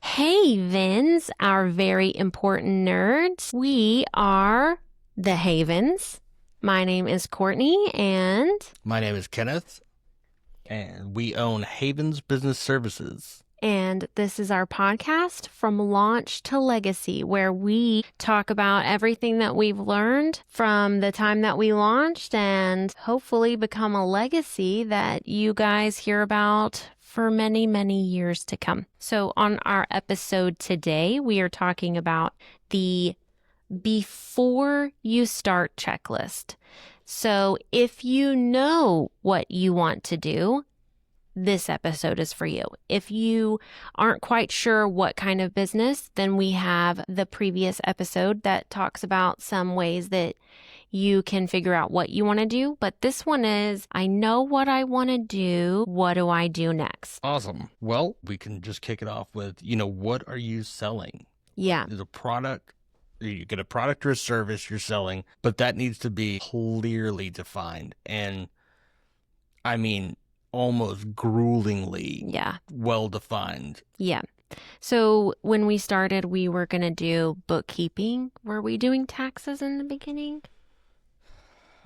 Hey, Vins, our very important nerds. We are the Havens. My name is Courtney, and My name is Kenneth, and we own Havens Business Services. and this is our podcast From Launch to Legacy, where we talk about everything that we've learned from the time that we launched and hopefully become a legacy that you guys hear about for many, many years to come. So on our episode today, we are talking about the before you start checklist. So if you know what you want to do, this episode is for you. If you aren't quite sure what kind of business, then we have the previous episode that talks about some ways that you can figure out what you want to do. But this one is, I know what I want to do. What do I do next? Awesome. Well, we can just kick it off with, what are you selling? Yeah. There's a product, you get a product or a service you're selling, but that needs to be clearly defined. And I mean, almost gruelingly well defined. Yeah. So when we started, we were going to do bookkeeping. Were we doing taxes in the beginning?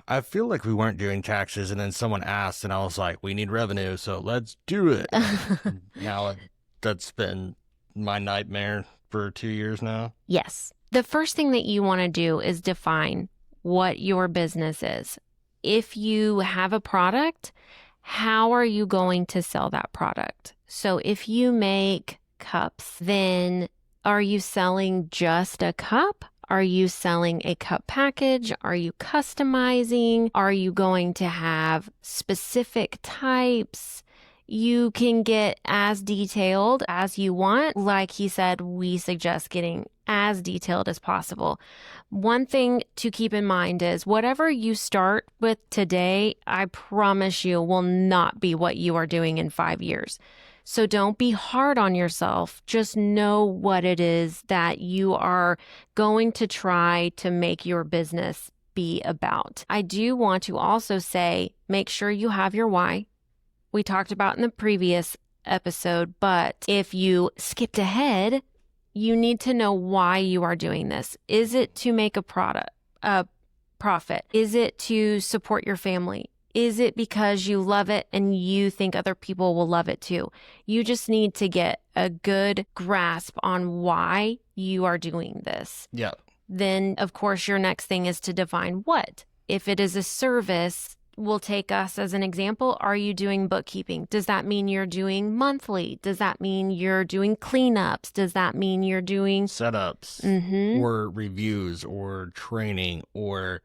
I feel like we weren't doing taxes, and then someone asked, and I was like, we need revenue, so let's do it. Now, that's been my nightmare for 2 years now. Yes. The first thing that you want to do is define what your business is. If you have a product, how are you going to sell that product? So if you make cups, then are you selling just a cup? Are you selling a cup package? Are you customizing? Are you going to have specific types? You can get as detailed as you want. Like he said, we suggest getting as detailed as possible. One thing to keep in mind is whatever you start with today, I promise you will not be what you are doing in 5 years. So don't be hard on yourself. Just know what it is that you are going to try to make your business be about. I do want to also say, make sure you have your why. We talked about in the previous episode, but if you skipped ahead, you need to know why you are doing this. Is it to make a profit? Is it to support your family? Is it because you love it and you think other people will love it too? You just need to get a good grasp on why you are doing this. Yeah. Then, of course, your next thing is to define what. If it is a service, we'll take us as an example. Are you doing bookkeeping? Does that mean you're doing monthly? Does that mean you're doing cleanups? Does that mean you're doing setups or reviews or training? Or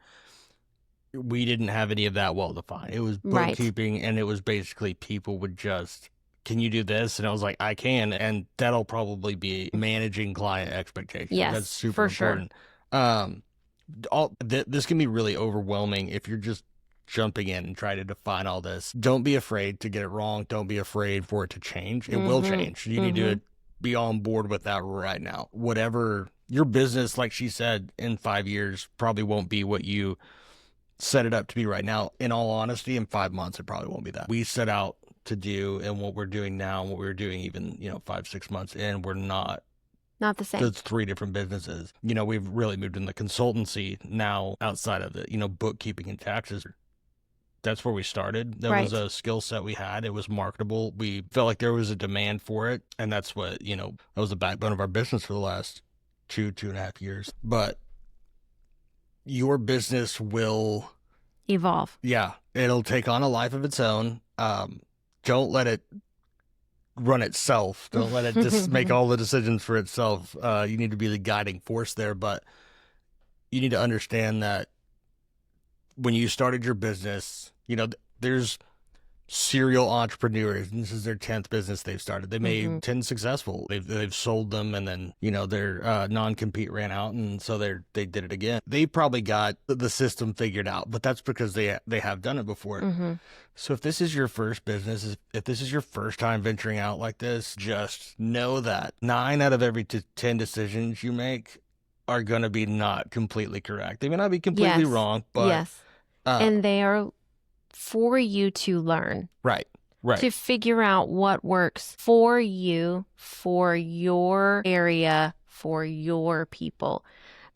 we didn't have any of that well defined. It was bookkeeping, and it was basically people would just, can you do this? And I was like, I can. And that'll probably be managing client expectations. Yes, that's super important. This can be really overwhelming if you're just jumping in and try to define all this. Don't be afraid to get it wrong. Don't be afraid for it to change. It will change. You need to be on board with that right now. Whatever your business, like she said, in 5 years probably won't be what you set it up to be right now. In all honesty, in 5 months, it probably won't be that. We set out to do, and what we're doing now and what we were doing even, 5-6 months in, we're not the same. It's 3 different businesses. We've really moved in the consultancy now outside of the, bookkeeping and taxes. That's where we started. That was a skill set we had. It was marketable. We felt like there was a demand for it. And that's what, that was the backbone of our business for the last 2.5 years. But your business will evolve. Yeah. It'll take on a life of its own. Don't let it run itself. Don't let it just make all the decisions for itself. You need to be the guiding force there. But you need to understand that when you started your business, there's serial entrepreneurs, and this is their 10th business they've started. They made 10 successful. They've sold them, and then, their non-compete ran out, and so they did it again. They probably got the system figured out, but that's because they have done it before. So if this is your first business, if this is your first time venturing out like this, just know that 9 out of every 10 decisions you make are going to be not completely correct. They may not be completely wrong, but and they are for you to learn. Right. To figure out what works for you, for your area, for your people.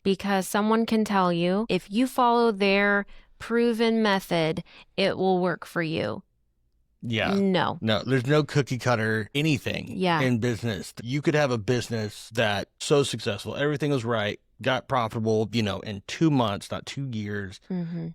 Because someone can tell you, if you follow their proven method, it will work for you. Yeah. No, there's no cookie cutter anything in business. You could have a business that's so successful, everything was right, got profitable, in 2 months, not 2 years,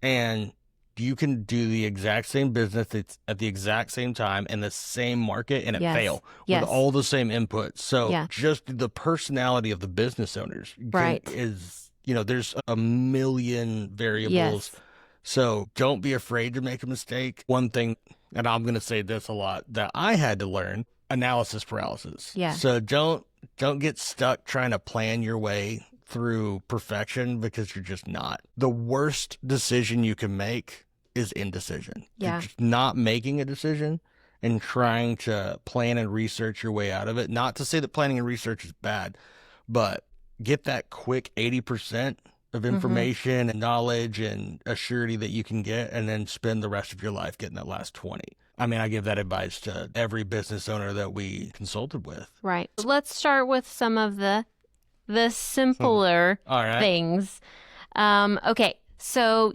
and you can do the exact same business at the exact same time in the same market and it fail with all the same inputs. So just the personality of the business owners is, there's a million variables. So don't be afraid to make a mistake. One thing, and I'm going to say this a lot, that I had to learn, analysis paralysis. So don't get stuck trying to plan your way through perfection, because you're just not. The worst decision you can make is indecision. Just not making a decision and trying to plan and research your way out of it. Not to say that planning and research is bad, but get that quick 80% of information and knowledge and a surety that you can get, and then spend the rest of your life getting that last 20. I mean, I give that advice to every business owner that we consulted with. Right. Let's start with some of the simpler things. Okay. So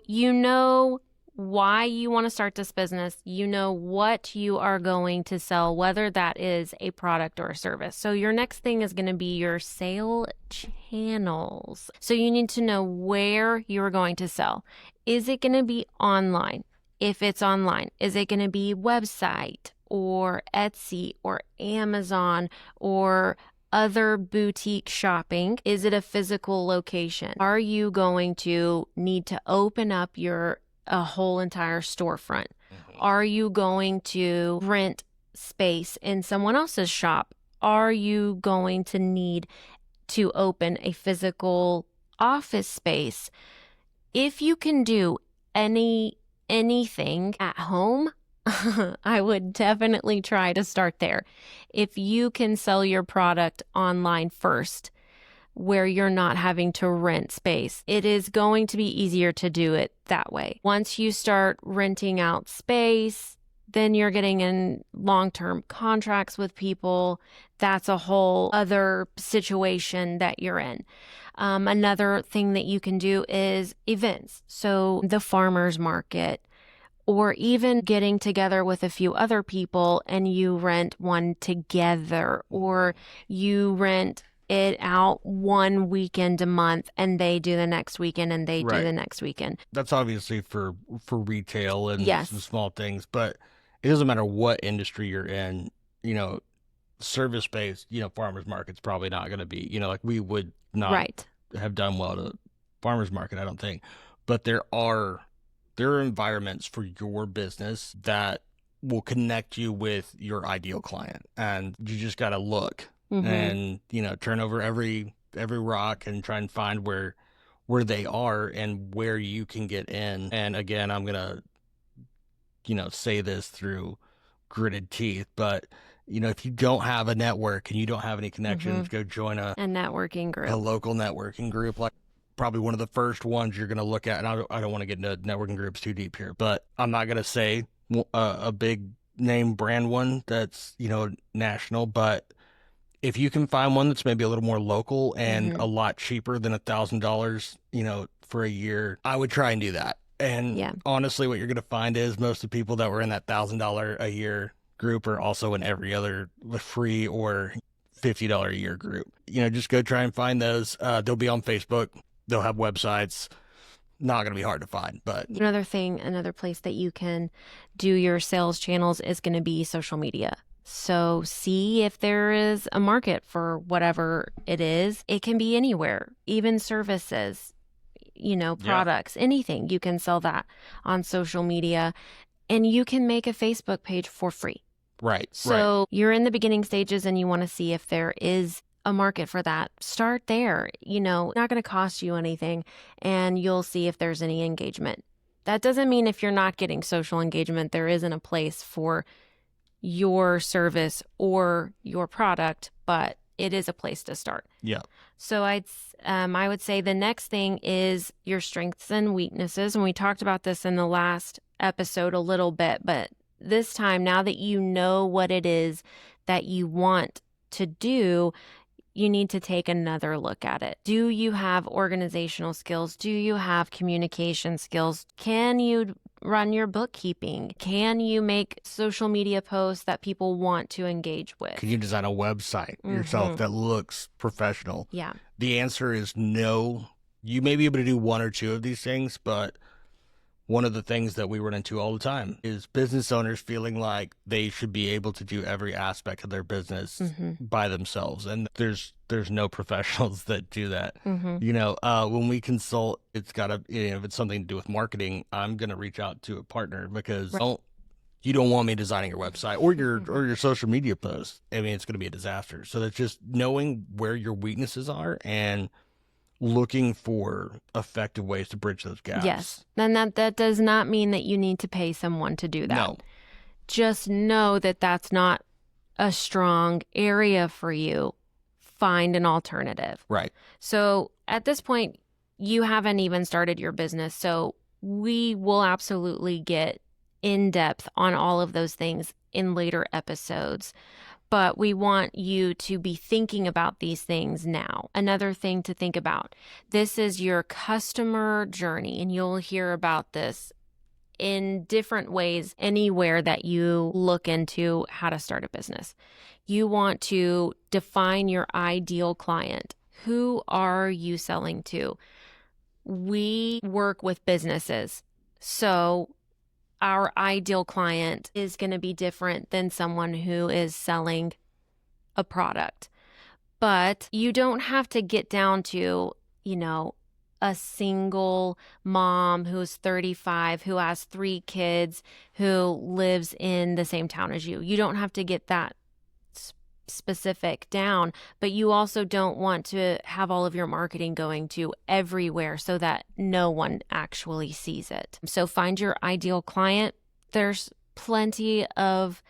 why you want to start this business, what you are going to sell, whether that is a product or a service. So your next thing is going to be your sale channels. So you need to know where you're going to sell. Is it going to be online? If it's online, is it going to be website or Etsy or Amazon or other boutique shopping? Is it a physical location? Are you going to need to open up a whole entire storefront? Are you going to rent space in someone else's shop? Are you going to need to open a physical office space? If you can do anything at home, I would definitely try to start there. If you can sell your product online first, where you're not having to rent space, it is going to be easier to do it that way. Once you start renting out space, then you're getting in long-term contracts with people. That's a whole other situation that you're in. Another thing that you can do is events. So the farmers market, or even getting together with a few other people and you rent one together, or you rent it out one weekend a month and they do the next weekend and they do the next weekend. That's obviously for retail and some small things, but it doesn't matter what industry you're in, service-based, farmers market's probably not going to be, like we would not have done well to farmers market, I don't think. But there are environments for your business that will connect you with your ideal client, and you just got to look. And, turn over every rock and try and find where they are and where you can get in. And again, I'm going to, say this through gritted teeth, but, if you don't have a network and you don't have any connections, go join a networking group, a local networking group, like probably one of the first ones you're going to look at. And I don't want to get into networking groups too deep here, but I'm not going to say a big name brand one that's, national, but if you can find one that's maybe a little more local and a lot cheaper than $1,000, for a year, I would try and do that. And honestly, what you're going to find is most of the people that were in that $1,000 a year group are also in every other free or $50 a year group. Just go try and find those. They'll be on Facebook. They'll have websites. Not going to be hard to find, but another place that you can do your sales channels is going to be social media. So see if there is a market for whatever it is. It can be anywhere, even services, products, anything. You can sell that on social media and you can make a Facebook page for free. Right. So you're in the beginning stages and you want to see if there is a market for that. Start there. Not going to cost you anything, and you'll see if there's any engagement. That doesn't mean if you're not getting social engagement, there isn't a place for your service or your product, but it is a place to start. Yeah. So I would say the next thing is your strengths and weaknesses. And we talked about this in the last episode a little bit, but this time, now that you know what it is that you want to do, you need to take another look at it. Do you have organizational skills? Do you have communication skills? Can you run your bookkeeping? Can you make social media posts that people want to engage with? Can you design a website yourself that looks professional? Yeah. The answer is no. You may be able to do one or two of these things, but one of the things that we run into all the time is business owners feeling like they should be able to do every aspect of their business by themselves. And there's no professionals that do that. When we consult, it's got to, if it's something to do with marketing, I'm going to reach out to a partner because you don't want me designing your website or your social media posts. I mean, it's going to be a disaster. So that's just knowing where your weaknesses are and looking for effective ways to bridge those gaps. Yes. And that does not mean that you need to pay someone to do that. No. Just know that that's not a strong area for you. Find an alternative. Right. So at this point, you haven't even started your business. So we will absolutely get in depth on all of those things in later episodes. But we want you to be thinking about these things now. Another thing to think about, this is your customer journey, and you'll hear about this in different ways anywhere that you look into how to start a business. You want to define your ideal client. Who are you selling to? We work with businesses, so our ideal client is going to be different than someone who is selling a product. But you don't have to get down to, a single mom who's 35, who has 3 kids, who lives in the same town as you. You don't have to get that specific down, but you also don't want to have all of your marketing going to everywhere so that no one actually sees it. So find your ideal client. There's plenty of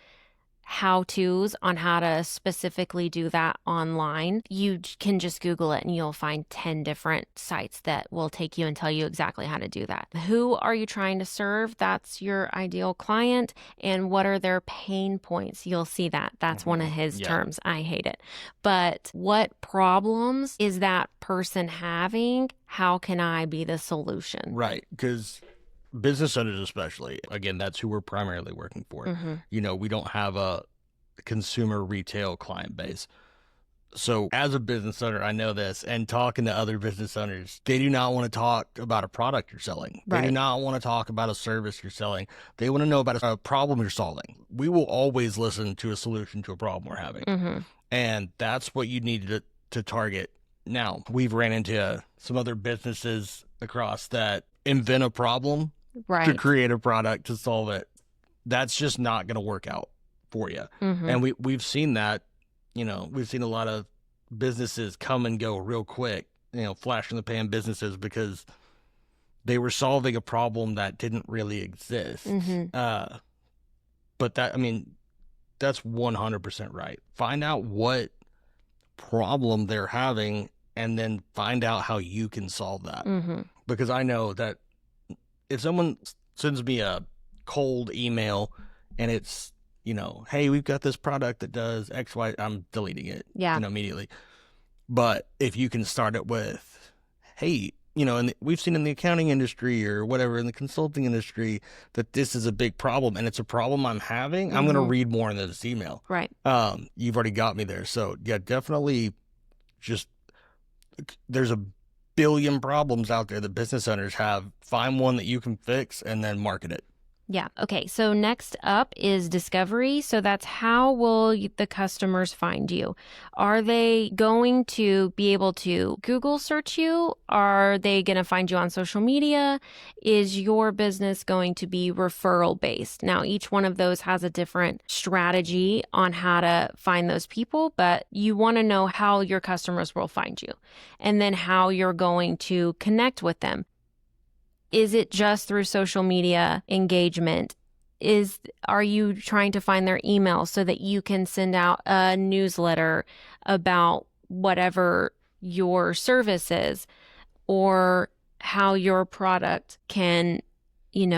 how-tos on how to specifically do that online. You can just Google it and you'll find 10 different sites that will take you and tell you exactly how to do that. Who are you trying to serve? That's your ideal client. And what are their pain points? You'll see that. That's one of his terms. I hate it. But what problems is that person having? How can I be the solution? Right. Because business owners especially, again, that's who we're primarily working for. We don't have a consumer retail client base. So as a business owner, I know this, and talking to other business owners, they do not want to talk about a product you're selling. They do not want to talk about a service you're selling. They want to know about a problem you're solving. We will always listen to a solution to a problem we're having. And that's what you need to target. Now, we've ran into some other businesses across that invent a problem to create a product to solve it. That's just not going to work out for you. And we've seen that, we've seen a lot of businesses come and go real quick, flash in the pan businesses because they were solving a problem that didn't really exist. But that's 100% right. Find out what problem they're having and then find out how you can solve that. Because I know that if someone sends me a cold email and it's, hey, we've got this product that does X, Y, I'm deleting it immediately. But if you can start it with, hey, and we've seen in the accounting industry or whatever, in the consulting industry, that this is a big problem and it's a problem I'm having, I'm going to read more into this email. Right. You've already got me there. So yeah, definitely there's a billion problems out there that business owners have. Find one that you can fix and then market it. Yeah. Okay. So next up is discovery. So that's how will the customers find you? Are they going to be able to Google search you? Are they going to find you on social media? Is your business going to be referral based? Now, each one of those has a different strategy on how to find those people, but you want to know how your customers will find you and then how you're going to connect with them. Is it just through social media engagement? Are you trying to find their email so that you can send out a newsletter about whatever your service is or how your product can,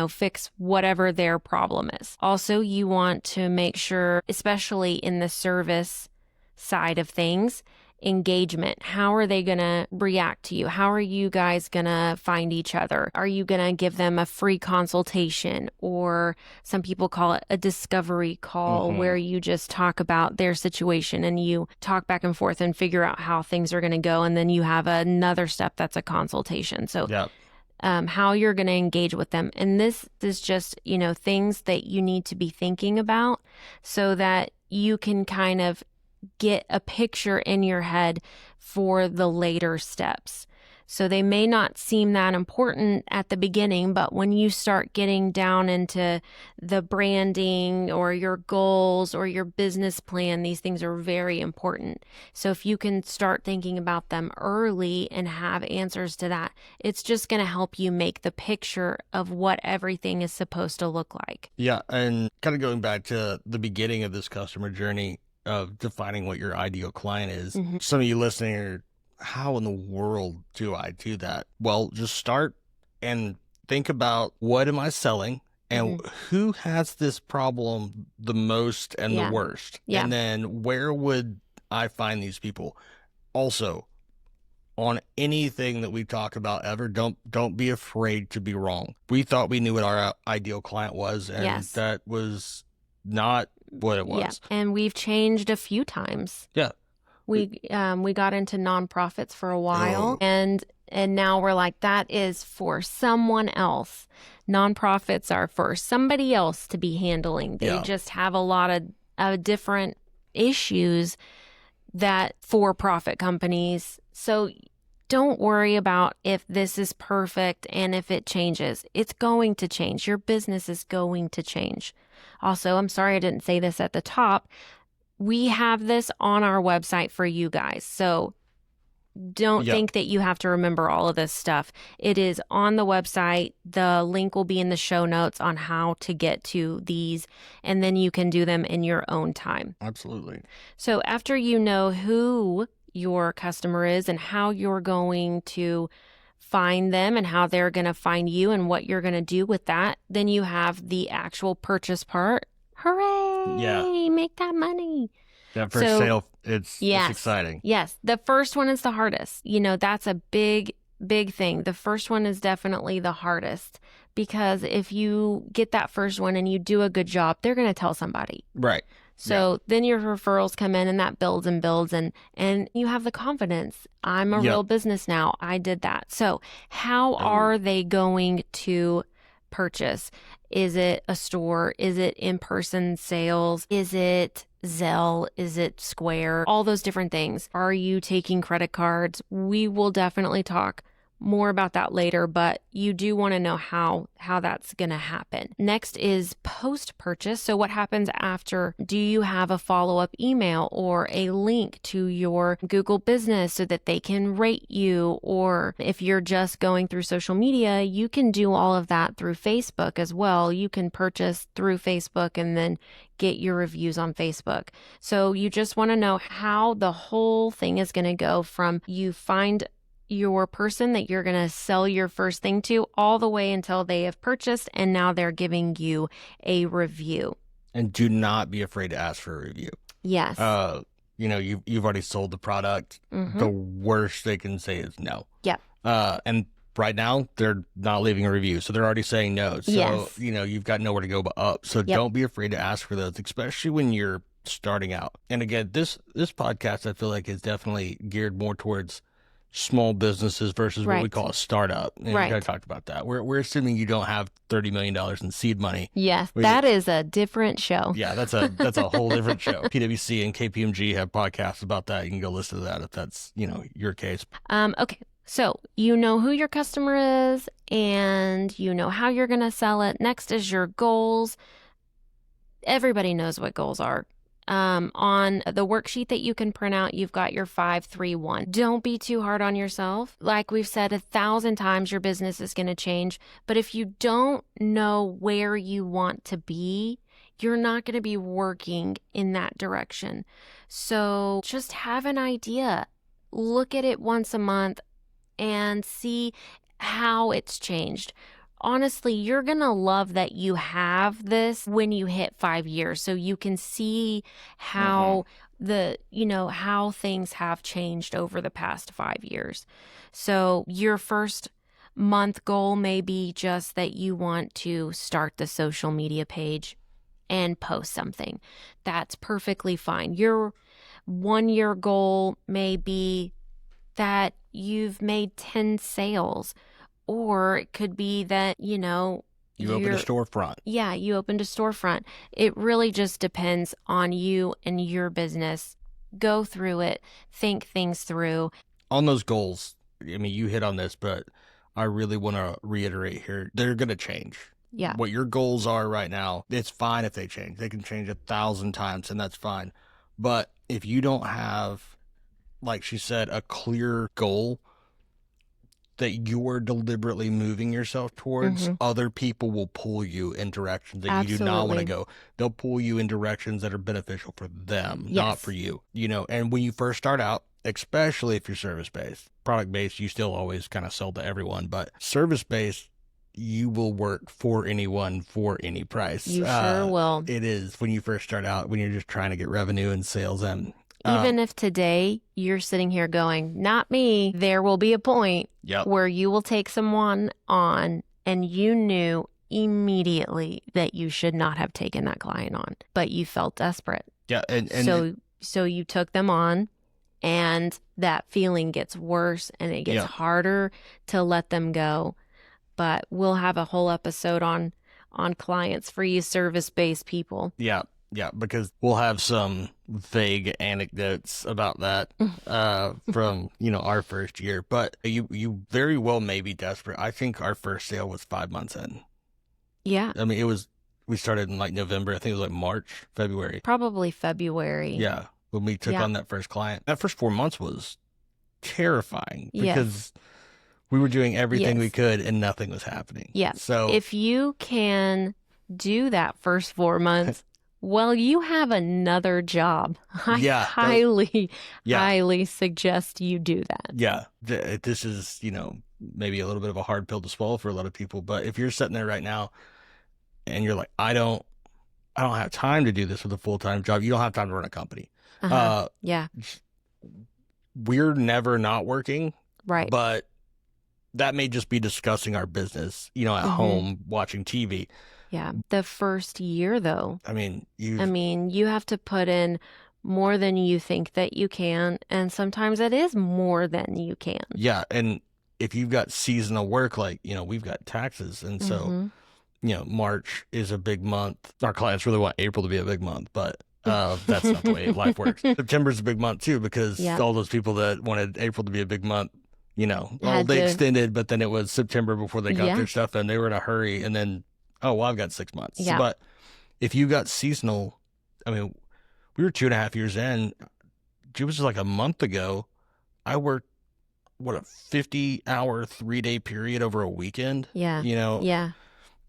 fix whatever their problem is? Also, you want to make sure, especially in the service side of things, engagement. How are they going to react to you? How are you guys going to find each other? Are you going to give them a free consultation, or some people call it a discovery call, where you just talk about their situation and you talk back and forth and figure out how things are going to go. And then you have another step that's a consultation. So how you're going to engage with them. And this is just, things that you need to be thinking about so that you can kind of get a picture in your head for the later steps. So they may not seem that important at the beginning, but when you start getting down into the branding or your goals or your business plan, these things are very important. So if you can start thinking about them early and have answers to that, it's just going to help you make the picture of what everything is supposed to look like. Yeah. And kind of going back to the beginning of this customer journey of defining what your ideal client is. Some of you listening are, how in the world do I do that? Well, just start and think about, what am I selling and who has this problem the most and the worst? And then where would I find these people? Also, on anything that we talk about ever, don't be afraid to be wrong. We thought we knew what our ideal client was, and that was not what it was. Yeah. And we've changed a few times. Yeah. We got into nonprofits for a while, and now we're like, that is for someone else. Nonprofits are for somebody else to be handling. They just have a lot of different issues that for-profit companies. So don't worry about if this is perfect and if it changes. It's going to change. Your business is going to change. Also, I'm sorry I didn't say this at the top. We have this on our website for you guys. So don't think that you have to remember all of this stuff. It is on the website. The link will be in the show notes on how to get to these, and then you can do them in your own time. Absolutely. So after you know who your customer is and how you're going to find them and how they're going to find you and what you're going to do with that, then you have the actual purchase part. Hooray! Yeah. Make that money. That first sale, it's exciting. Yes. The first one is the hardest. That's a big, big thing. The first one is definitely the hardest, because if you get that first one and you do a good job, they're going to tell somebody. Right. So then your referrals come in and that builds and builds, and you have the confidence. I'm a real business now. I did that. So how are they going to purchase? Is it a store? Is it in-person sales? Is it Zelle? Is it Square? All those different things. Are you taking credit cards? We will definitely talk more about that later, but you do want to know how that's going to happen. Next is post-purchase. So what happens after? Do you have a follow-up email or a link to your Google business so that they can rate you? Or if you're just going through social media, you can do all of that through Facebook as well. You can purchase through Facebook and then get your reviews on Facebook. So you just want to know how the whole thing is going to go from you find your person that you're going to sell your first thing to all the way until they have purchased and now they're giving you a review. And do not be afraid to ask for a review. Yes. You've already sold the product. The worst they can say is no. Yep. And right now they're not leaving a review, so they're already saying no. So, you've got nowhere to go but up. So don't be afraid to ask for those, especially when you're starting out. And again, this podcast, I feel like, is definitely geared more towards small businesses versus what we Right. call a startup. And you Right. kind of talked about that. We're assuming you don't have $30 million in seed money. Yes, that is a different show. Yeah, that's a whole different show. PwC and KPMG have podcasts about that. You can go listen to that if that's, your case. Okay, so you know who your customer is and you know how you're going to sell it. Next is your goals. Everybody knows what goals are. On the worksheet that you can print out, you've got your 5, 3, 1. Don't be too hard on yourself. Like we've said 1,000 times, your business is going to change. But if you don't know where you want to be, you're not going to be working in that direction. So just have an idea. Look at it once a month and see how it's changed. Honestly, you're going to love that you have this when you hit 5 years, so you can see how how things have changed over the past 5 years. So your first month goal may be just that you want to start the social media page and post something. That's perfectly fine. Your 1 year goal may be that you've made 10 sales. Or it could be that, you opened a storefront. Yeah, you opened a storefront. It really just depends on you and your business. Go through it, think things through. On those goals, I mean, you hit on this, but I really want to reiterate here. They're going to change. Yeah. What your goals are right now, it's fine if they change. They can change 1,000 times, and that's fine. But if you don't have, like she said, a clear goal that you're deliberately moving yourself towards, other people will pull you in directions that you do not want to go. They'll pull you in directions that are beneficial for them, not for you. And when you first start out, especially if you're service-based, product-based, you still always kind of sell to everyone, but service-based, you will work for anyone for any price. You sure will. It is when you first start out, when you're just trying to get revenue and sales in. Even if today you're sitting here going, not me, there will be a point where you will take someone on and you knew immediately that you should not have taken that client on, but you felt desperate. Yeah. So you took them on, and that feeling gets worse and it gets harder to let them go. But we'll have a whole episode on clients for you service-based people. Yeah. Yeah, because we'll have some vague anecdotes about that from, our first year. But you very well may be desperate. I think our first sale was 5 months in. Yeah. I mean, we started in November. I think it was March, February. Probably February. Yeah, when we took on that first client. That first 4 months was terrifying because we were doing everything we could and nothing was happening. Yeah. So if you can do that first 4 months, well, you have another job. I highly suggest you do that. Yeah. This is, maybe a little bit of a hard pill to swallow for a lot of people. But if you're sitting there right now and you're like, I don't have time to do this with a full-time job. You don't have time to run a company. We're never not working. Right. But that may just be discussing our business, at home watching TV. Yeah. The first year, though. I mean, you have to put in more than you think that you can. And sometimes it is more than you can. Yeah. And if you've got seasonal work, we've got taxes. And so, March is a big month. Our clients really want April to be a big month, but that's not the way life works. September's a big month, too, because all those people that wanted April to be a big month, they extended, but then it was September before they got their stuff in. They were in a hurry. And then, I've got 6 months. Yeah. But if you got seasonal, I mean, we were 2.5 years in. It was just a month ago. I worked, a 50-hour, 3-day period over a weekend? Yeah. Yeah.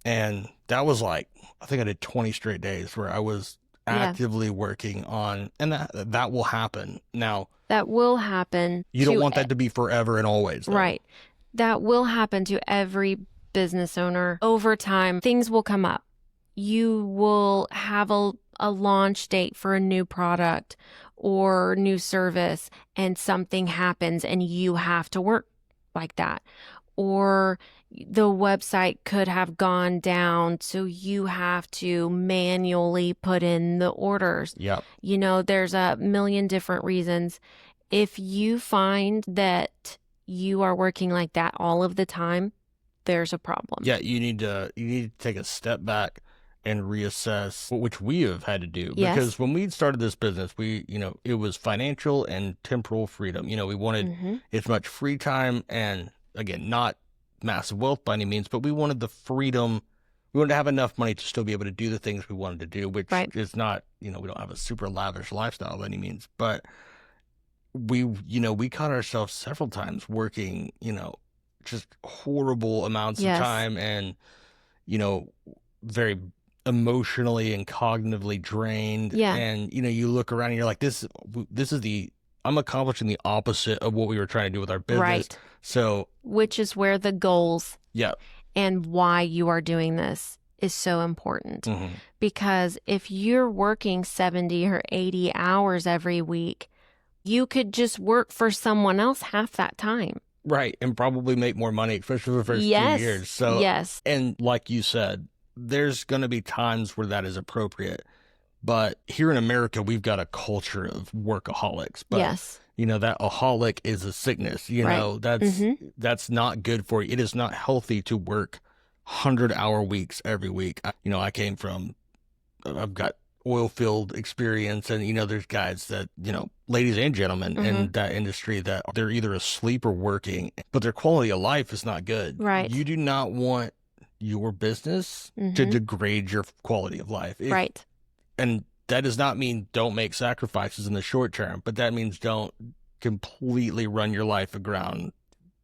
And that was I think I did 20 straight days where I was actively working on, and that will happen. Now, that will happen. You don't want that to be forever and always, though. Right. That will happen to every business owner. Over time, things will come up. You will have a launch date for a new product or new service, and something happens and you have to work like that. Or the website could have gone down, so you have to manually put in the orders. Yep. There's a million different reasons. If you find that you are working like that all of the time, there's a problem. Yeah, you need to take a step back and reassess, which we have had to do. Yes. Because when we started this business, it was financial and temporal freedom. We wanted as much free time and, again, not massive wealth by any means, but we wanted the freedom. We wanted to have enough money to still be able to do the things we wanted to do, which is not, we don't have a super lavish lifestyle by any means, but we caught ourselves several times working, just horrible amounts of time and, very emotionally and cognitively drained. Yeah. And, you look around and you're like, I'm accomplishing the opposite of what we were trying to do with our business. Right. So, which is where the goals yeah, and why you are doing this is so important. Mm-hmm. Because if you're working 70 or 80 hours every week, you could just work for someone else half that time. Right. And probably make more money, especially for the first 2 years. So, and like you said, there's going to be times where that is appropriate. But here in America, we've got a culture of workaholics. But, that aholic is a sickness. That's not good for you. It is not healthy to work 100-hour weeks every week. I've got oil field experience, and there's guys that, ladies and gentlemen in that industry, that they're either asleep or working, but their quality of life is not good. Right. You do not want your business to degrade your quality of life. Right. And that does not mean don't make sacrifices in the short term, but that means don't completely run your life aground.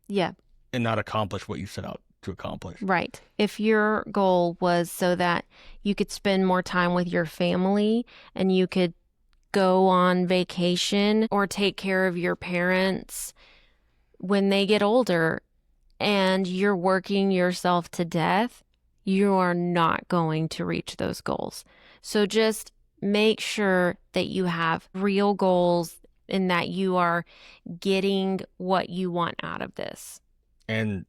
Yeah. And not accomplish what you set out to accomplish. Right. If your goal was so that you could spend more time with your family and you could go on vacation or take care of your parents when they get older, and you're working yourself to death, you are not going to reach those goals. So just make sure that you have real goals and that you are getting what you want out of this. And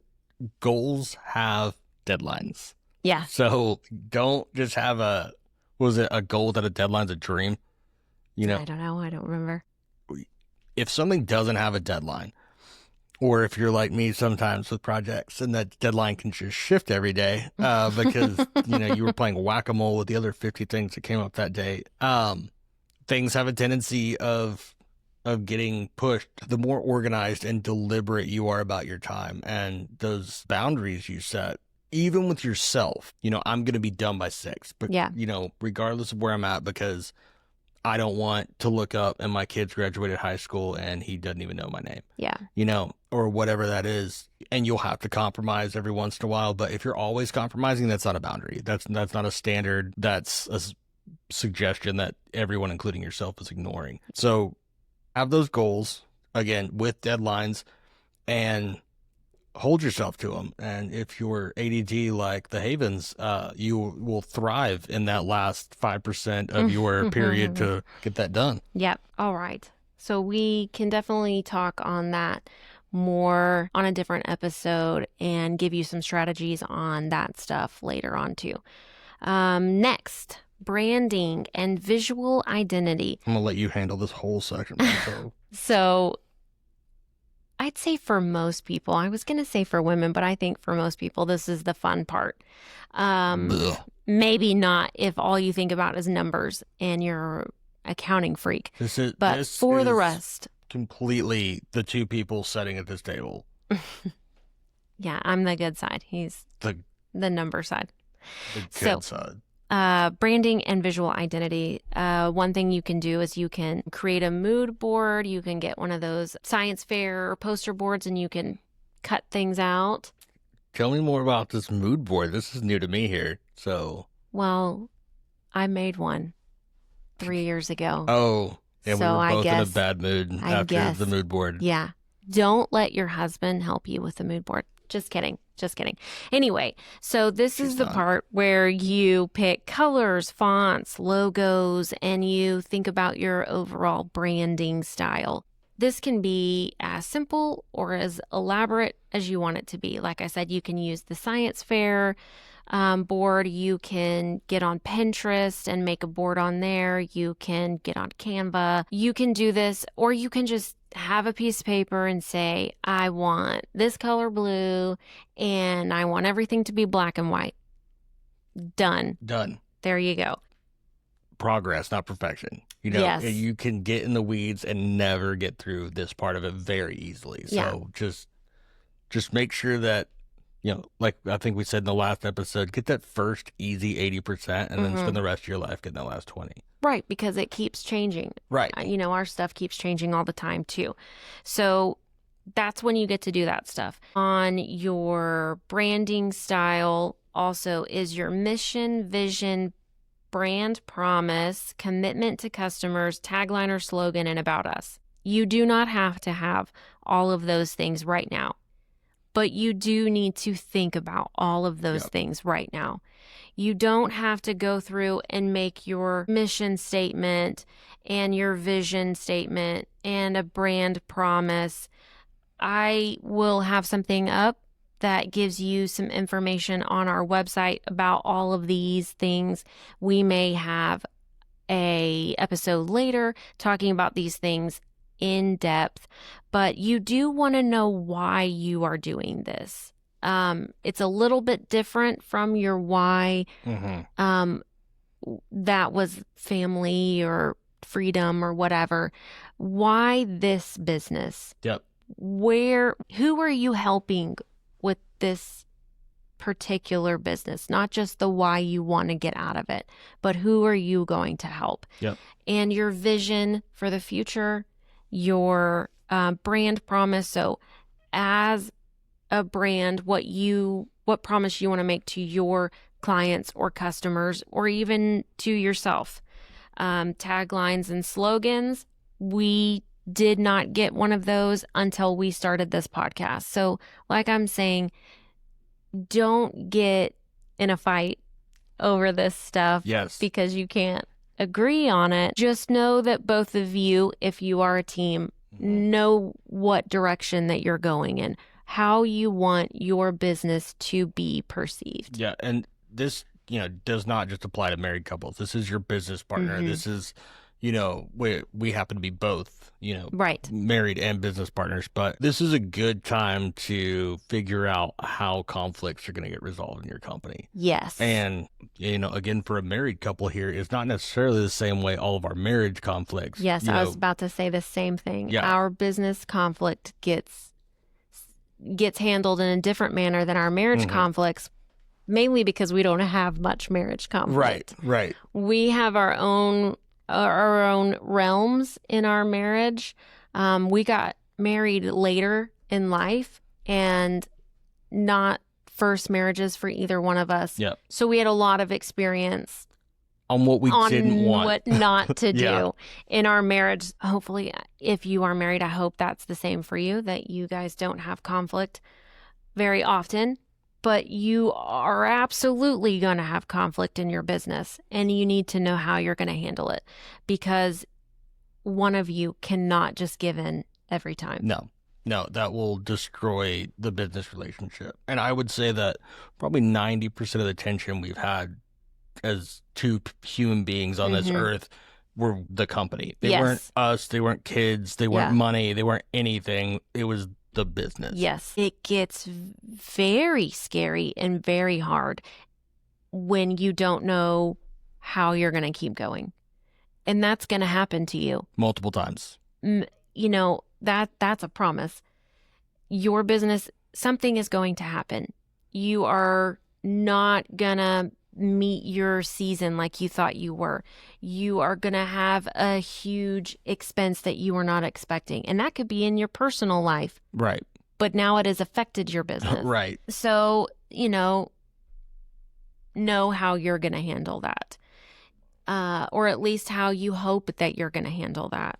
goals have deadlines. Yeah. So don't just have a goal that a deadline's a dream? I don't know. I don't remember. If something doesn't have a deadline, or if you're like me sometimes with projects and that deadline can just shift every day because, you were playing whack-a-mole with the other 50 things that came up that day. Things have a tendency of getting pushed. The more organized and deliberate you are about your time and those boundaries you set, even with yourself, I'm going to be done by 6, but, regardless of where I'm at, because I don't want to look up and my kid's graduated high school and he doesn't even know my name. Yeah. Or whatever that is. And you'll have to compromise every once in a while. But if you're always compromising, that's not a boundary. That's not a standard. That's a suggestion that everyone, including yourself, is ignoring. So have those goals, again, with deadlines, and hold yourself to them. And if you're ADD like the Havens, you will thrive in that last 5% of your period to get that done. Yep. All right. So we can definitely talk on that more on a different episode and give you some strategies on that stuff later on too. Next, branding and visual identity. I'm going to let you handle this whole section. So I'd say for most people, I was going to say for women, but I think for most people, this is the fun part. Maybe not if all you think about is numbers and you're accounting freak. But for the rest, completely the two people sitting at this table. Yeah, I'm the good side. He's the number side. The good side. Branding and visual identity. One thing you can do is you can create a mood board. You can get one of those science fair poster boards and you can cut things out. Tell me more about this mood board. This is new to me here. Well, I made one 3 years ago. Oh, and so we were both in a bad mood after the mood board. Yeah. Don't let your husband help you with the mood board. Just kidding. Anyway, so this is the part where you pick colors, fonts, logos, and you think about your overall branding style. This can be as simple or as elaborate as you want it to be. Like I said, you can use the science fair board. You can get on Pinterest and make a board on there. You can get on Canva. You can do this, or you can just have a piece of paper and say, I want this color blue and I want everything to be black and white. Done. There you go. Progress, not perfection. You know, Yes. you can get in the weeds and never get through this part of it very easily. So just make sure that, you know, like I think we said in the last episode, get that first easy 80% and then spend the rest of your life getting that last 20. Right, because it keeps changing. Right. You know, our stuff keeps changing all the time too. So that's when you get to do that stuff. On your branding style also is your mission, vision, brand promise, commitment to customers, tagline or slogan, and about us. You do not have to have all of those things right now, but you do need to think about all of those things right now. You don't have to go through and make your mission statement and your vision statement and a brand promise. I will have something up that gives you some information on our website about all of these things. We may have a episode later talking about these things in depth, but you do want to know why you are doing this. It's a little bit different from your why. That was family or freedom or whatever. Why this business? Yep. Who are you helping with this particular business? Not just the why you want to get out of it, but who are you going to help? Yep. And your vision for the future, your brand promise. So as a brand, what promise you want to make to your clients or customers or even to yourself. Taglines and slogans. We did not get one of those until we started this podcast. So like I'm saying, don't get in a fight over this stuff. Yes. Because you can't agree on it. Just know that both of you, if you are a team, know what direction that you're going in, how you want your business to be perceived. Yeah. And this, you know, does not just apply to married couples. This is your business partner. This is, you know, we happen to be both, you know, married and business partners, but this is a good time to figure out how conflicts are going to get resolved in your company. Yes. And, you know, again, for a married couple here, it's not necessarily the same way all of our marriage conflicts. Yes, I was about to say the same thing. Yeah. Our business conflict gets handled in a different manner than our marriage conflicts, mainly because we don't have much marriage conflict. Right. We have our own realms in our marriage. We got married later in life and not first marriages for either one of us. Yep. So we had a lot of experience on what we didn't want, what not to do in our marriage. Hopefully, if you are married, I hope that's the same for you, that you guys don't have conflict very often. But you are absolutely going to have conflict in your business, and you need to know how you're going to handle it, because one of you cannot just give in every time. No, that will destroy the business relationship. And I would say that probably 90% of the tension we've had as two human beings on this earth were the company. They weren't us. They weren't kids. They weren't money. They weren't anything. It was the business. Yes. It gets very scary and very hard when you don't know how you're going to keep going. And that's going to happen to you multiple times. You know, that's a promise. Your business, something is going to happen. You are not going to meet your season like you thought you were. You are going to have a huge expense that you were not expecting. And that could be in your personal life. Right. But now it has affected your business. Right. So, you know how you're going to handle that. Or at least how you hope that you're going to handle that.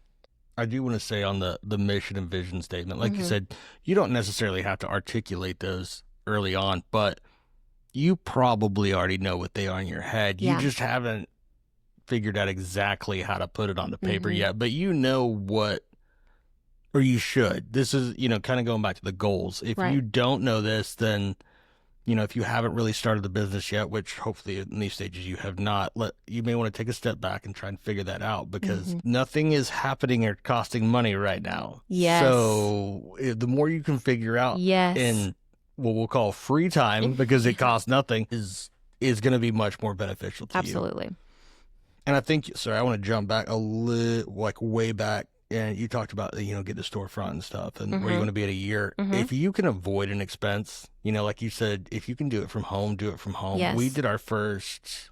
I do want to say on the mission and vision statement, like you said, you don't necessarily have to articulate those early on, but you probably already know what they are in your head. You just haven't figured out exactly how to put it on the paper yet, but you know what, or you should. This is, you know, kind of going back to the goals. If you don't know this, then if you haven't really started the business yet, which hopefully in these stages you have not, you may want to take a step back and try and figure that out, because nothing is happening or costing money right now. Yes. So the more you can figure out in what we'll call free time, because it costs nothing, is going to be much more beneficial to you. Absolutely. And I think, sorry, I want to jump back a little, like way back. And you talked about, get the storefront and stuff and where you want to be in a year. If you can avoid an expense, like you said, if you can do it from home, do it from home. Yes. We did our first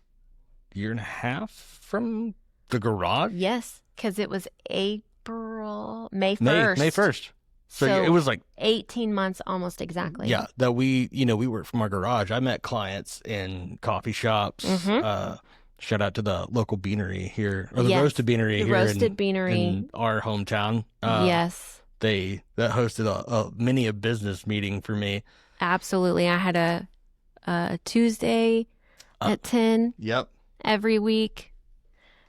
year and a half from the garage. Yes, because it was May 1st. May 1st. So it was like 18 months almost exactly. Yeah, that we worked from our garage. I met clients in coffee shops. Shout out to the local beanery here, or the Roasted Beanery here in our hometown. Yes. That hosted a mini business meeting for me. Absolutely. I had a Tuesday at 10 every week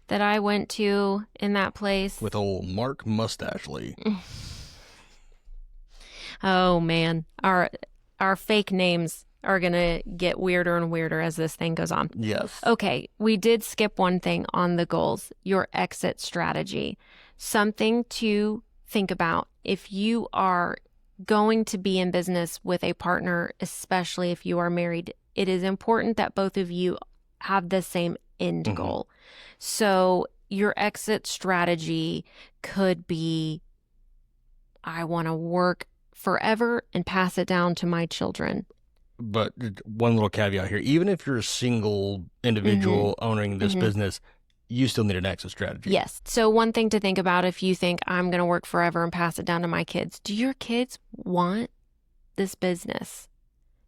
that I went to in that place. With old Mark Mustachely. Oh, man. Our fake names are going to get weirder and weirder as this thing goes on. Yes. Okay, we did skip one thing on the goals, your exit strategy. Something to think about if you are going to be in business with a partner, especially if you are married. It is important that both of you have the same end goal. So your exit strategy could be, I want to work forever and pass it down to my children. But one little caveat here, even if you're a single individual owning this business, you still need an exit strategy. Yes. So one thing to think about, if you think I'm going to work forever and pass it down to my kids, do your kids want this business?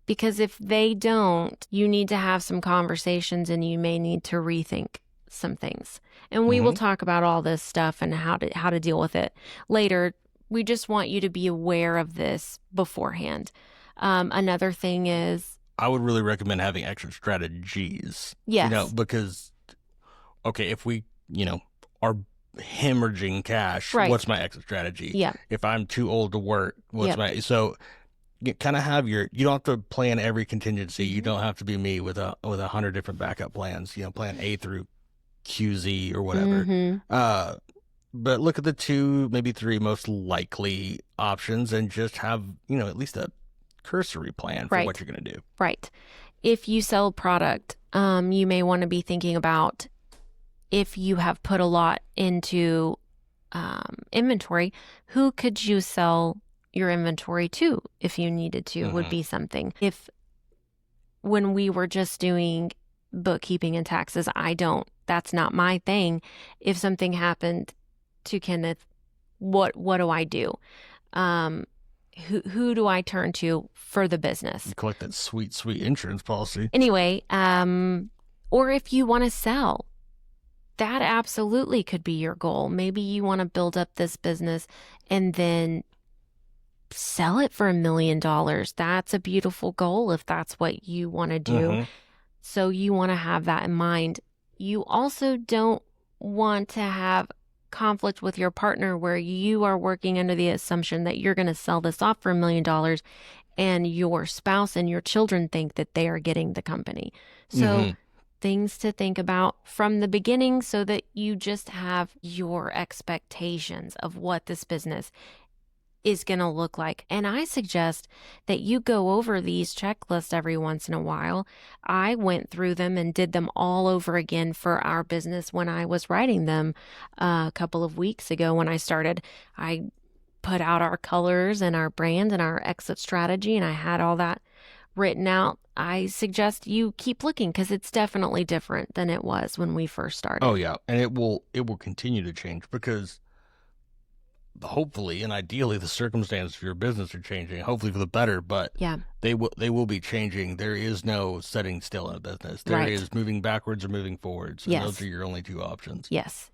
Because if they don't, you need to have some conversations and you may need to rethink some things. And we will talk about all this stuff and how to deal with it later. We just want you to be aware of this beforehand. Another thing is, I would really recommend having exit strategies. Yes. Because, okay, if we, are hemorrhaging cash, what's my exit strategy? Yeah. If I'm too old to work, so you kind of have you don't have to plan every contingency. You don't have to be me with 100 different backup plans, plan A through QZ or whatever. But look at the 2, maybe 3 most likely options and just have, at least a cursory plan for what you're going to do. Right. If you sell product, you may want to be thinking about, if you have put a lot into inventory, who could you sell your inventory to if you needed to, would be something. When we were just doing bookkeeping and taxes, that's not my thing. If something happened to Kenneth, what do I do? Who do I turn to for the business? You collect that sweet, sweet insurance policy. Anyway, or if you want to sell, that absolutely could be your goal. Maybe you want to build up this business and then sell it for $1 million. That's a beautiful goal if that's what you want to do. So you want to have that in mind. You also don't want to have conflict with your partner where you are working under the assumption that you're going to sell this off for $1 million and your spouse and your children think that they are getting the company. So things to think about from the beginning so that you just have your expectations of what this business is going to look like. And I suggest that you go over these checklists every once in a while. I went through them and did them all over again for our business when I was writing them a couple of weeks ago when I started. I put out our colors and our brand and our exit strategy, and I had all that written out. I suggest you keep looking because it's definitely different than it was when we first started. Oh yeah, and it will continue to change because hopefully and ideally the circumstances of your business are changing, hopefully for the better, but they will be changing. There is no setting still in a business. There is moving backwards or moving forwards, and those are your only 2 options. Yes.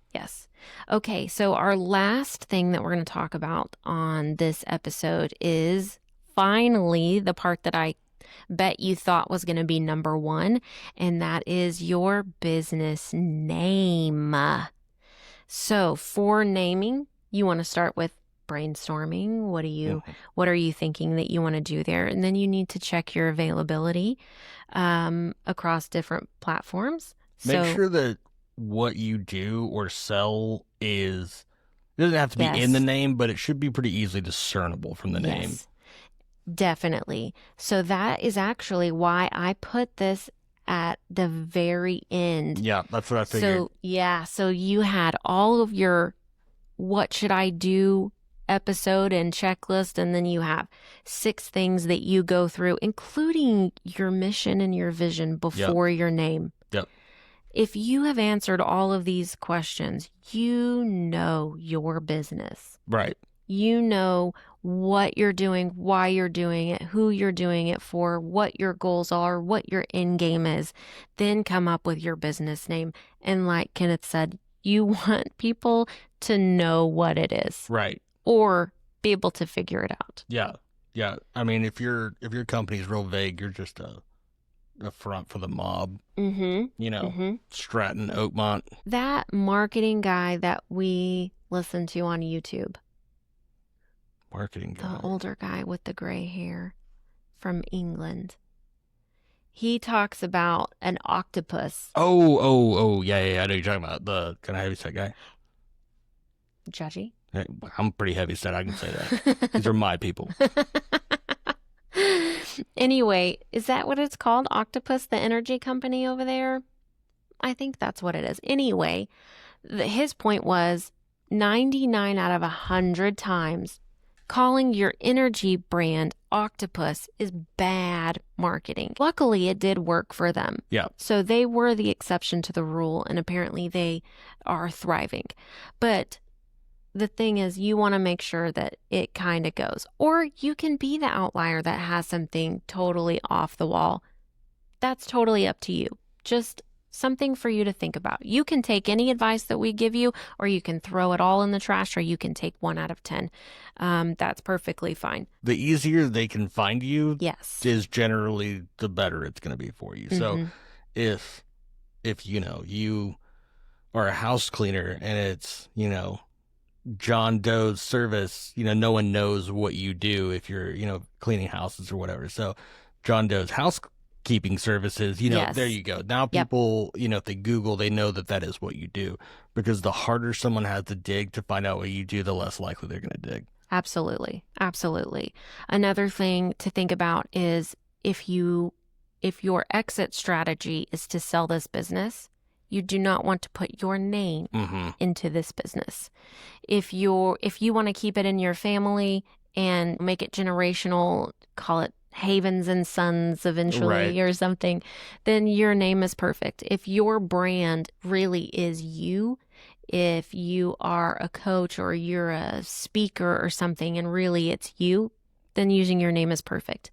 Okay, so our last thing that we're going to talk about on this episode is finally the part that I bet you thought was going to be number 1, and that is your business name. So for naming, you want to start with brainstorming. Mhm. What are you thinking that you want to do there? And then you need to check your availability across different platforms. Make So sure that what you do or sell is, it doesn't have to be in the yes, name, but it should be pretty easily discernible from the name. yes, definitely. So that is actually why I put this at the very end. Yeah, that's what I figured. So yeah, so you had all of your what should I do episode and checklist, and then you have 6 things that you go through, including your mission and your vision before your name. Yep. If you have answered all of these questions, you know your business. Right. You know what you're doing, why you're doing it, who you're doing it for, what your goals are, what your end game is. Then come up with your business name. And like Kenneth said, you want people to know what it is Right. or be able to figure it out. Yeah. Yeah. I mean, if your company's real vague, you're just a front for the mob. Mm-hmm. You know, Mm-hmm. Stratton, Oakmont. That marketing guy that we listen to on YouTube, Marketing guy. the older guy with the gray hair from England. He talks about an octopus. Oh, yeah. I know you're talking about the kind of heavy set guy. Judgy. Hey, I'm pretty heavy set. I can say that. These are my people. Anyway, is that what it's called? Octopus, the energy company over there? I think that's what it is. Anyway, his point was 99 out of 100 times calling your energy brand Octopus is bad marketing. Luckily, it did work for them. Yeah. So they were the exception to the rule, and apparently they are thriving. But the thing is, you want to make sure that it kind of goes. Or you can be the outlier that has something totally off the wall. That's totally up to you. Just something for you to think about. You can take any advice that we give you, or you can throw it all in the trash, or you can take 1 out of 10. That's perfectly fine. The easier they can find you, Yes. is generally the better it's going to be for you. So if you are a house cleaner and it's, John Doe's service, no one knows what you do if you're, cleaning houses or whatever. So John Doe's housekeeping services, Yes. there you go. Now people, if they Google, they know that is what you do, because the harder someone has to dig to find out what you do, the less likely they're going to dig. Absolutely. Absolutely. Another thing to think about is if your exit strategy is to sell this business, you do not want to put your name into this business. If you want to keep it in your family and make it generational, call it Havens and Sons eventually or something, then your name is perfect. If your brand really is you, if you are a coach or you're a speaker or something and really it's you, then using your name is perfect.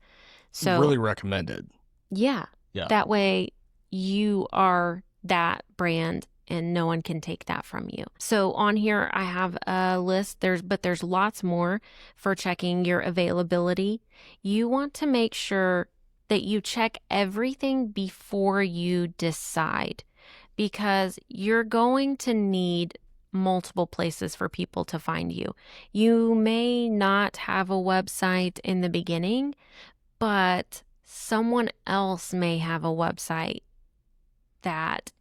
So really recommended. Yeah. That way you are that brand and no one can take that from you. So on here I have a list. There's lots more for checking your availability. You want to make sure that you check everything before you decide, because you're going to need multiple places for people to find you. You may not have a website in the beginning, but someone else may have a website that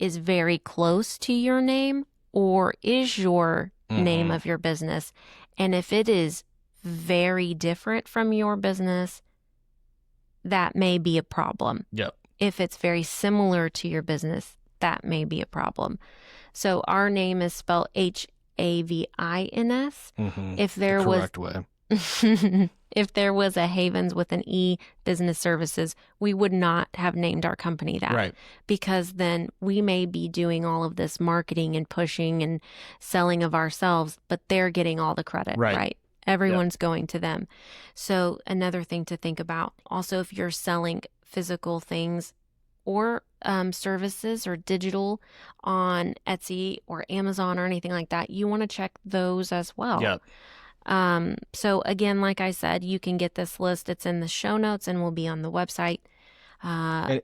is very close to your name or is your name of your business. And if it is very different from your business, that may be a problem. Yep. If it's very similar to your business, that may be a problem. So our name is spelled Havins. If there the was correct way. If there was a Havens with an E, business services, we would not have named our company that. Right. Because then we may be doing all of this marketing and pushing and selling of ourselves, but they're getting all the credit, right? Everyone's going to them. So another thing to think about, also if you're selling physical things or services or digital on Etsy or Amazon or anything like that, you want to check those as well. Yeah. So again, like I said, you can get this list. It's in the show notes and will be on the website. And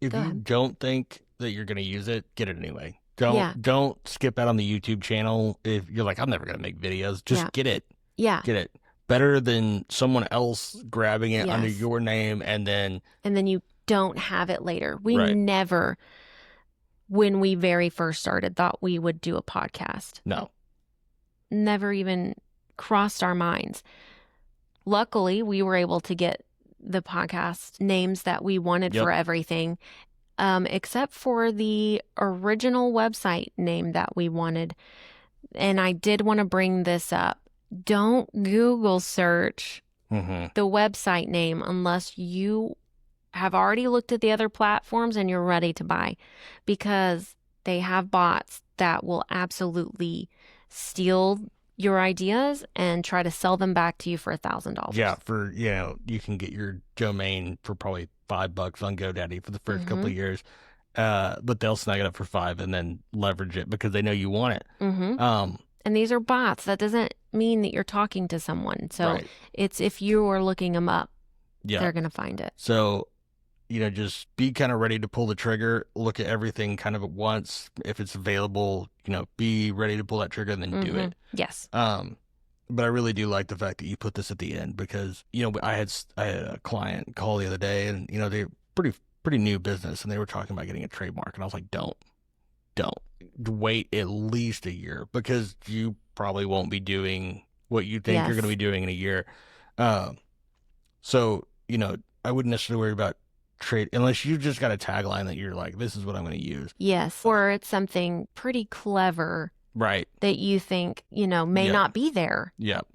if you don't think that you're going to use it, get it anyway. Don't skip out on the YouTube channel. If you're like, I'm never going to make videos, just get it. Yeah. Get it? Better than someone else grabbing it under Yes. your name and then you don't have it later. We Right. never, when we very first started, thought we would do a podcast. No. Never even crossed our minds. Luckily, we were able to get the podcast names that we wanted Yep. for everything, except for the original website name that we wanted. And I did want to bring this up. Don't Google search Mm-hmm. the website name unless you have already looked at the other platforms and you're ready to buy, because they have bots that will absolutely steal your ideas and try to sell them back to you for $1,000. Yeah, you can get your domain for probably $5 on GoDaddy for the first couple of years, but they'll snag it up for $5 and then leverage it because they know you want it. Mm-hmm. And these are bots. That doesn't mean that you're talking to someone. So Right. it's if you are looking them up, Yeah. they're going to find it. So, just be kind of ready to pull the trigger. Look at everything kind of at once. If it's available, be ready to pull that trigger and then do it. Yes. But I really do like the fact that you put this at the end because, I had a client call the other day and, they're pretty new business and they were talking about getting a trademark. And I was like, don't wait at least a year because you probably won't be doing what you think you're going to be doing in a year. So, I wouldn't necessarily worry about trade unless you just got a tagline that you're like, this is what I'm going to use. Yes. Or it's something pretty clever. Right. That you think, may not be there. Yep.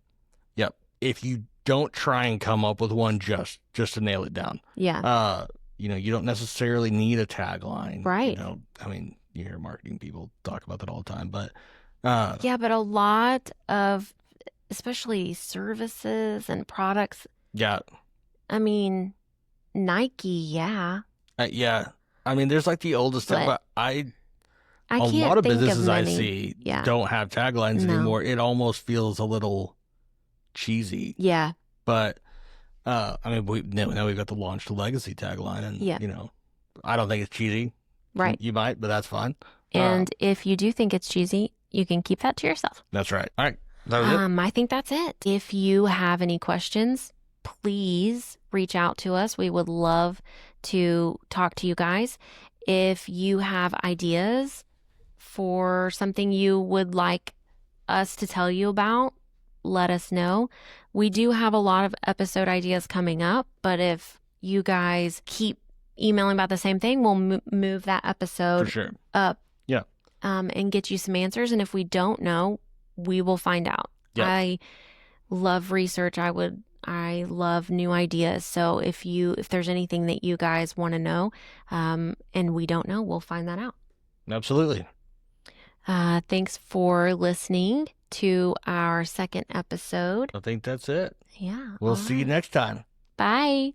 If you don't try and come up with one just to nail it down. Yeah. You don't necessarily need a tagline. Right. You hear marketing people talk about that all the time, but yeah, but a lot of especially services and products. Yeah. Nike, yeah. Yeah. There's like the oldest stuff, but I a can't lot of think businesses of I many. see Yeah. don't have taglines No. anymore. It almost feels a little cheesy. Yeah. But now we've got the Launch to Legacy tagline, and Yeah. I don't think it's cheesy. Right. You might, but that's fine. And if you do think it's cheesy, you can keep that to yourself. That's right. All right. That was it. I think that's it. If you have any questions, please reach out to us. We would love to talk to you guys. If you have ideas for something you would like us to tell you about, let us know. We do have a lot of episode ideas coming up, but if you guys keep emailing about the same thing, we'll move that episode For sure. up. Yeah. And get you some answers. And if we don't know, we will find out. Yeah. I love research. I love new ideas. So if there's anything that you guys want to know, and we don't know, we'll find that out. Absolutely. Thanks for listening to our second episode. I think that's it. Yeah. We'll see you next time. Bye.